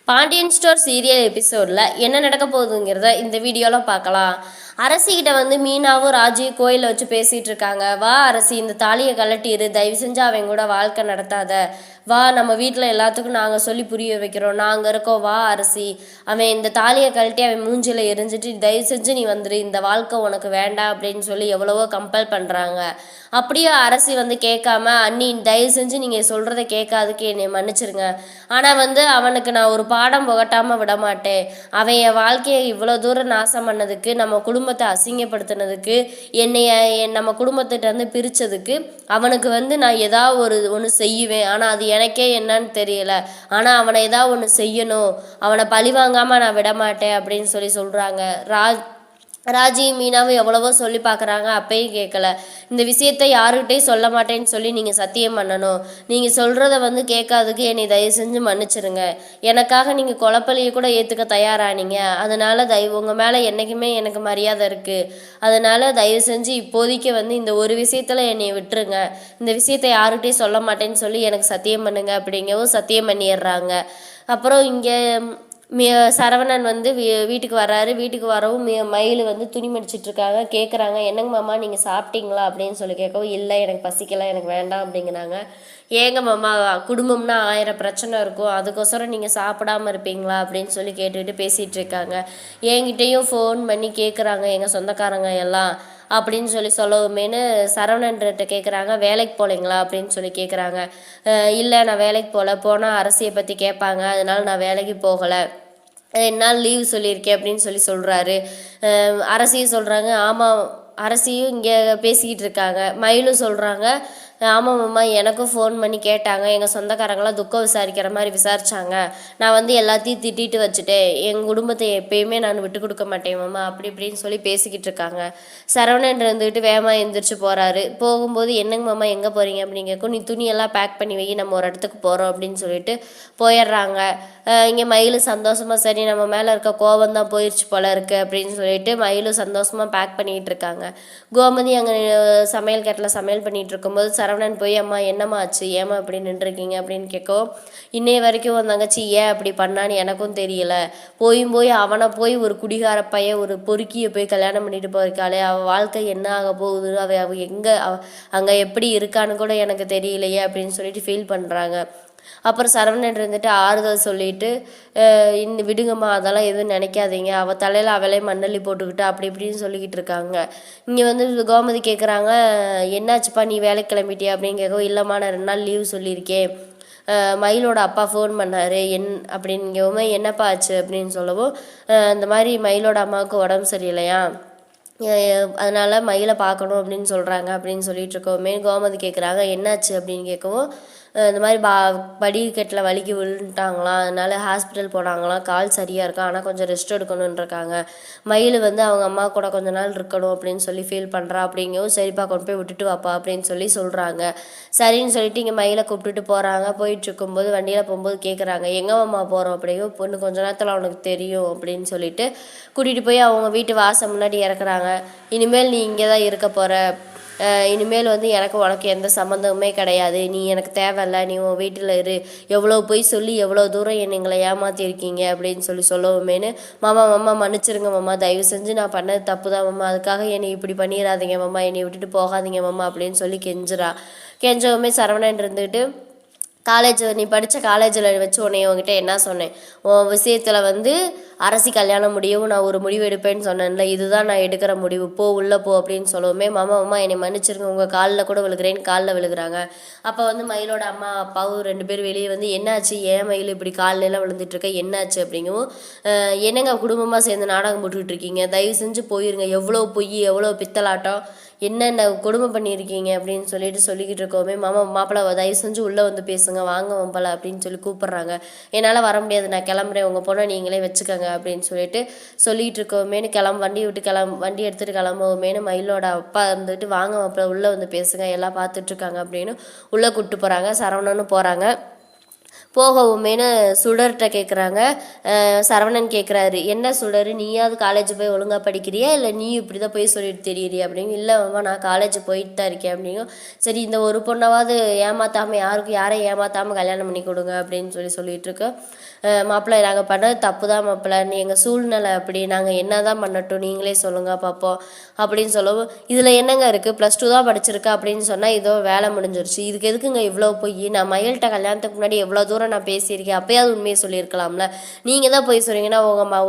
Pandian store serial எபிசோடில் என்ன நடக்க போகுதுங்கிறத இந்த வீடியோவில் பார்க்கலாம். அரசிக்கிட்ட வந்து மீனாவும் ராஜியும் கோயிலில் வச்சு பேசிகிட்டு இருக்காங்க. வா அரசி, இந்த தாலியை கலட்டிடு, தயவு செஞ்சு அவன் கூட வாழ்க்கை நடத்தாத, வா நம்ம வீட்டில் எல்லாத்துக்கும் நாங்கள் சொல்லி புரிய வைக்கிறோம், நாங்கள் இருக்கோம், வா அரசி, அவன் இந்த தாலியை கழட்டி அவன் மூஞ்சில் எரிஞ்சிட்டு தயவு செஞ்சு நீ வந்துடு, இந்த வாழ்க்கை உனக்கு வேண்டாம் அப்படின்னு சொல்லி எவ்வளவோ கம்பல் பண்ணுறாங்க. அப்படியே அரசி வந்து கேட்காம, அண்ணி தயவு செஞ்சு நீங்கள் சொல்கிறத கேட்காதுக்கு என்னை மன்னிச்சிருங்க, ஆனால் வந்து அவனுக்கு நான் ஒரு பாடம் புகட்டாமல் விட மாட்டேன், அவன் என் வாழ்க்கையை இவ்வளோ தூரம் நாசம் பண்ணதுக்கு, நம்ம குடும்பத்தை அசிங்கப்படுத்தினதுக்கு, என்னைய நம்ம குடும்பத்திட்ட இருந்து பிரித்ததுக்கு அவனுக்கு வந்து நான் ஏதாவது ஒன்று செய்வேன், ஆனால் அது எனக்கே என்னன்னு தெரியல, ஆனால் அவனை ஏதாவது ஒன்று செய்யணும், அவனை பழி வாங்காமல் நான் விட மாட்டேன் அப்படின்னு சொல்லி சொல்கிறாங்க. ராஜி மீனாவும் எவ்வளவோ சொல்லி பார்க்குறாங்க, அப்பயும் கேட்கல. இந்த விஷயத்தை யாருக்கிட்டையும் சொல்ல மாட்டேன்னு சொல்லி நீங்கள் சத்தியம் பண்ணணும், நீங்கள் சொல்கிறத வந்து கேட்காதுக்கு என்னை தயவு செஞ்சு மன்னிச்சிருங்க, எனக்காக நீங்கள் கொலைப்பள்ளியை கூட ஏற்றுக்க தயாரானீங்க, அதனால் உங்கள் மேலே என்றைக்குமே எனக்கு மரியாதை இருக்குது, அதனால் தயவு செஞ்சு இப்போதைக்கு வந்து இந்த ஒரு விஷயத்தில் என்னை விட்டுருங்க, இந்த விஷயத்தை யாருக்கிட்டையும் சொல்ல மாட்டேன்னு சொல்லி எனக்கு சத்தியம் பண்ணுங்க அப்படிங்கவும் சத்தியம் பண்ணிடுறாங்க. அப்புறம் இங்கே சரவணன் வந்து வீட்டுக்கு வர்றாரு. வீட்டுக்கு வரவும் மயில் வந்து துணி மடிச்சிட்ருக்காங்க. கேட்குறாங்க, என்னங்க மாமா நீங்கள் சாப்பிட்டீங்களா அப்படின்னு சொல்லி கேட்கவும், இல்லை எனக்கு பசிக்கலை, எனக்கு வேண்டாம் அப்படிங்கிறாங்க. ஏங்க மாமா, குடும்பம்னா 1000 பிரச்சனை இருக்கும், அதுக்கோசரம் நீங்கள் சாப்பிடாமல் இருப்பீங்களா அப்படின்னு சொல்லி கேட்டுக்கிட்டு பேசிகிட்டு இருக்காங்க. என்கிட்டையும் ஃபோன் பண்ணி கேட்குறாங்க எங்கள் சொந்தக்காரங்க எல்லாம் அப்படின்னு சொல்லி சொல்லவுமேனு சரவணன்கிட்ட கேட்குறாங்க, வேலைக்கு போகலைங்களா அப்படின்னு சொல்லி கேட்குறாங்க. இல்லை நான் வேலைக்கு போனால் அரசியை பற்றி கேட்பாங்க, அதனால் நான் வேலைக்கு போகலை, 2 நாள் லீவ் சொல்லியிருக்கேன் அப்படின்னு சொல்லி சொல்கிறாரு. அரசியும் சொல்கிறாங்க, ஆமாம், அரசியும் இங்கே பேசிக்கிட்டு இருக்காங்க. மயிலும் சொல்கிறாங்க, ஆமாம் மாமா, எனக்கும் ஃபோன் பண்ணி கேட்டாங்க, எங்கள் சொந்தக்காரங்களாம் துக்கம் விசாரிக்கிற மாதிரி விசாரித்தாங்க, நான் வந்து எல்லாத்தையும் திட்டிட்டு வச்சுட்டேன், எங்கள் குடும்பத்தை எப்பயுமே நான் விட்டு கொடுக்க மாட்டேன் மாமா அப்படி இப்படின்னு சொல்லி பேசிக்கிட்டு இருக்காங்க. சரவணன் இருந்துக்கிட்டு வேகமாக எழுந்திரிச்சு போகிறாரு. போகும்போது என்னங்க மாமா எங்கே போகிறீங்க அப்படின்னு கேட்கும், நீ துணியெல்லாம் பேக் பண்ணி வை, நம்ம ஒரு இடத்துக்கு போகிறோம் அப்படின்னு சொல்லிட்டு போயிடுறாங்க. இங்கே மயிலும் சந்தோஷமாக, சரி நம்ம மேலே இருக்க கோபம் தான் போயிடுச்சு போல இருக்குது அப்படின்னு சொல்லிட்டு மயிலும் சந்தோஷமாக பேக் பண்ணிகிட்டு இருக்காங்க. கோமதி அங்கே சமையல் கட்டில் சமையல் பண்ணிகிட்டு இருக்கும்போது சரவணன் போய், அம்மா என்னம்மா ஆச்சு, ஏமா இப்படி நின்றுருக்கீங்க அப்படின்னு கேட்கவும், இன்னைய வரைக்கும் உன் தங்கச்சி ஏன் அப்படி பண்ணான்னு எனக்கும் தெரியல, போய் அவனை போய் ஒரு குடிகார பையன் ஒரு பொறுக்கியை போய் கல்யாணம் பண்ணிட்டு போயிருக்காளே, அவள் வாழ்க்கை என்ன ஆக போகுது, அவள் எங்கே அங்கே எப்படி இருக்கான்னு கூட எனக்கு தெரியலையே அப்படின்னு சொல்லிட்டு ஃபீல் பண்ணுறாங்க. அப்புறம் சரவணன் இருந்துட்டு ஆறுதல் சொல்லிட்டு, விடுங்கம்மா, அதெல்லாம் எதுவும் நினைக்காதீங்க, அவள் தலையில் அவளே மண்ணள்ளி போட்டுக்கிட்டு அப்படி இப்படின்னு சொல்லிக்கிட்டு இருக்காங்க. இங்கே வந்து கோமதி கேட்குறாங்க, என்னாச்சுப்பா நீ வேலைக்கு கிளம்பிட்டியா அப்படின்னு கேட்கவும், இல்லைம்மா நான் 2 நாள் லீவ் சொல்லியிருக்கேன், மயிலோட அப்பா ஃபோன் பண்ணார் அப்படிங்கவுமே என்னப்பா ஆச்சு அப்படின்னு சொல்லவும், இந்த மாதிரி மயிலோட அம்மாவுக்கு உடம்பு சரியில்லையா, அதனால் மயிலை பார்க்கணும் அப்படின்னு சொல்கிறாங்க அப்படின்னு சொல்லிட்டு இருக்கோமே. கோமதி கேட்குறாங்க, என்னாச்சு அப்படின்னு கேட்கவும், இந்த மாதிரி படிக்கட்டில் வலிக்கு விழுந்துட்டாங்களாம், அதனால் ஹாஸ்பிட்டல் போனாங்களாம், கால் சரியாக இருக்கா, ஆனால் கொஞ்சம் ரெஸ்ட் எடுக்கணுன்றிருக்காங்க, மயில் வந்து அவங்க அம்மா கூட கொஞ்ச நாள் இருக்கணும் அப்படின்னு சொல்லி ஃபீல் பண்ணுறா அப்படிங்கவும், சரிப்பா கொண்டு போய் விட்டுட்டு வாப்பா அப்படின்னு சொல்லி சொல்கிறாங்க. சரின்னு சொல்லிட்டு இங்கே மயிலை கூப்பிட்டுட்டு போகிறாங்க. போயிட்டு இருக்கும்போது வண்டியில் போகும்போது கேட்குறாங்க, எங்கே அம்மா போகிறோம் அப்படிங்கும், பொண்ணு கொஞ்ச நேரத்தில் அவனுக்கு தெரியும் அப்படின்னு சொல்லிட்டு கூட்டிகிட்டு போய் அவங்க வீட்டு வாசல் முன்னாடி இறக்குறாங்க. இனிமேல் நீ இங்கே தான் இருக்க போகிற, இனிமேல் வந்து எனக்கு உனக்கு எந்த சம்மந்தமுமே கிடையாது, நீ எனக்கு தேவையில்ல, நீ உன் வீட்டில் இரு, எவ்வளோ போய் சொல்லி எவ்வளோ தூரம் எங்களை ஏமாற்றிருக்கீங்க அப்படின்னு சொல்லவுமேனு, மாமா மாமா மன்னிச்சிருங்க மாமா, தயவு செஞ்சு நான் பண்ணது தப்பு தான் மாமா, அதுக்காக என்னை இப்படி பண்ணிடாதீங்க மாமா, என்னை விட்டுட்டு போகாதீங்க மாமா அப்படின்னு சொல்லி கெஞ்சவுமே சரவணன் இருந்துக்கிட்டு, நீ படித்த காலேஜில் வச்சு உன்கிட்ட என்ன சொன்னேன், உன் விஷயத்தில் வந்து அரசி கல்யாணம் முடியவும் நான் ஒரு முடிவு எடுப்பேன்னு சொன்னேன்ல, இதுதான் நான் எடுக்கிற முடிவு, போ உள்ளே போ அப்படின்னு சொல்லவுமே, மாமா என்னை மன்னிச்சிருங்க, உங்கள் காலில் கூட விழுகிறேன்னு காலில் விழுகிறாங்க. அப்போ வந்து மயிலோட அம்மா அப்பாவும் 2 பேர் வெளியே வந்து, என்னாச்சு, ஏன் மயில் இப்படி காலிலெல்லாம் விழுந்துட்டுருக்க, என்னாச்சு அப்படிங்கவும், என்னங்க குடும்பமாக சேர்ந்து நாடகம் போட்டுக்கிட்டு இருக்கீங்க, தயவு செஞ்சு போயிருங்க, எவ்வளோ பொய் எவ்வளோ பித்தலாட்டம், என்னென்ன கொடுமை பண்ணியிருக்கீங்க அப்படின்னு சொல்லிக்கிட்டு இருக்கோமே, மாப்பிள்ளை தயவு செஞ்சு உள்ளே வந்து பேசுங்க, வாங்க மாப்பிள்ளை அப்படின்னு சொல்லி கூப்பிட்றாங்க. என்னால் வர முடியாது, நான் கிளம்புறேன், உங்கள் பொண்ணை நீங்களே வச்சுக்கோங்க அப்படின்னு சொல்லிட்டு இருக்கோமேனு வண்டி எடுத்துகிட்டு கிளம்புவோமேனு மயிலோட அப்பா இருந்துட்டு, வாங்க மாப்பிள்ளை உள்ளே வந்து பேசுங்க, எல்லாம் பார்த்துட்ருக்காங்க அப்படின்னு உள்ளே கூப்பிட்டு போகிறாங்க. சரவணனும் போகிறாங்க. போகவுமேனு சுடர்கிட்ட கேட்குறாங்க. சரவணன் கேட்குறாரு, என்ன சுடர், நீயாவது காலேஜ் போய் ஒழுங்காக படிக்கிறியா, இல்லை நீ இப்படி தான் போய் சொல்லிட்டு தெரியுறியா அப்படிங்க. இல்லை மாமா நான் காலேஜ் போயிட்டு தான் இருக்கேன் அப்படிங்கும். சரி இந்த ஒரு பொண்ணாவது ஏமாற்றாமல் யாரையும் ஏமாற்றாமல் கல்யாணம் பண்ணி கொடுங்க அப்படின்னு சொல்லிட்டு இருக்கோம். மாப்பிள்ளை நாங்கள் பண்ணது தப்பு தான் மாப்பிள்ளை, எங்கள் சூழ்நிலை அப்படி, நாங்கள் என்ன தான் பண்ணட்டும் நீங்களே சொல்லுங்கள் பார்ப்போம் அப்படின்னு சொல்லவும், இதில் என்னங்க இருக்குது, +2 தான் படிச்சிருக்கா அப்படின்னு சொன்னால் இதோ வேலை முடிஞ்சிருச்சு, இதுக்கு எதுக்குங்க இவ்வளோ போய், நான் மயில்கிட்ட கல்யாணத்துக்கு முன்னாடி எவ்வளோ தூரம் நான் பேசியிருக்கேன், அப்போயாவது உண்மையை சொல்லியிருக்கலாம்ல, நீங்கள் தான் போய் சொல்கிறீங்கன்னா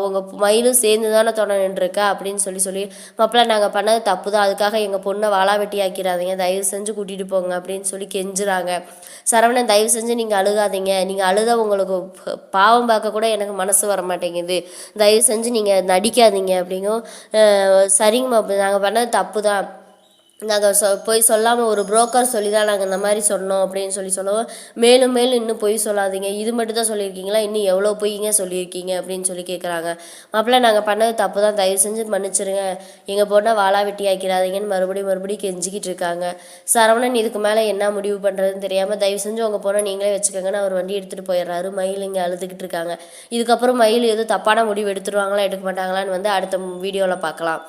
உங்கள் மயிலும் சேர்ந்து தானே துணை நின்றுருக்கா அப்படின்னு சொல்லி மாப்பிள்ளை நாங்கள் பண்ணது தப்பு தான், அதுக்காக எங்கள் பொண்ணை வாழா வெட்டி ஆக்கிடாதீங்க, தயவு செஞ்சு கூட்டிகிட்டு போங்க அப்படின்னு சொல்லி கெஞ்சுறாங்க. சரவணன் தயவு செஞ்சு நீங்கள் அழுகாதீங்க, நீங்கள் அழுதா உங்களுக்கு பாவம் பார்க்க கூட எனக்கு மனசு வர மாட்டேங்குது, தயவு செஞ்சு நீங்கள் நடிக்காதீங்க அப்படிங்கும். சரிங்கம்மா நாங்கள் பண்ணது தப்பு தான், நாங்கள் போய் சொல்லாமல் ஒரு புரோக்கர் சொல்லி தான் நாங்கள் இந்த மாதிரி சொன்னோம் அப்படின்னு சொல்லுவோம். மேலும் மேலும் இன்னும் பொய் சொல்லாதீங்க, இது மட்டும் தான் சொல்லியிருக்கீங்களா, இன்னும் எவ்வளோ பொய்ங்க சொல்லியிருக்கீங்க அப்படின்னு சொல்லி கேட்குறாங்க. மாப்பிள்ளை நாங்கள் பண்ணது தப்பு தான், தயவு செஞ்சு மன்னிச்சிருங்க, எங்கள் பொண்ணை வாழா வெட்டி ஆக்கிறாதீங்கன்னு மறுபடியும் கெஞ்சிக்கிட்டு இருக்காங்க. சரவணன் இதுக்கு மேலே என்ன முடிவு பண்ணுறதுன்னு தெரியாமல் தயவு செஞ்சு உங்கள் பொண்ணை நீங்களே வச்சுக்கோங்கன்னு அவர் வண்டி எடுத்துகிட்டு போயிடுறாரு. மயில் இங்கே அழுதுகிட்டு இருக்காங்க. இதுக்கப்புறம் மயில் எதுவும் தப்பான முடிவு எடுத்துருவாங்களா எடுக்க மாட்டாங்களான்னு அடுத்த வீடியோவில் பார்க்கலாம்.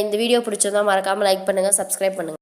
இந்த வீடியோ பிடிச்சிருந்தா மறக்காமல் லைக் பண்ணுங்கள், சப்ஸ்கிரைப் பண்ணுங்கள்.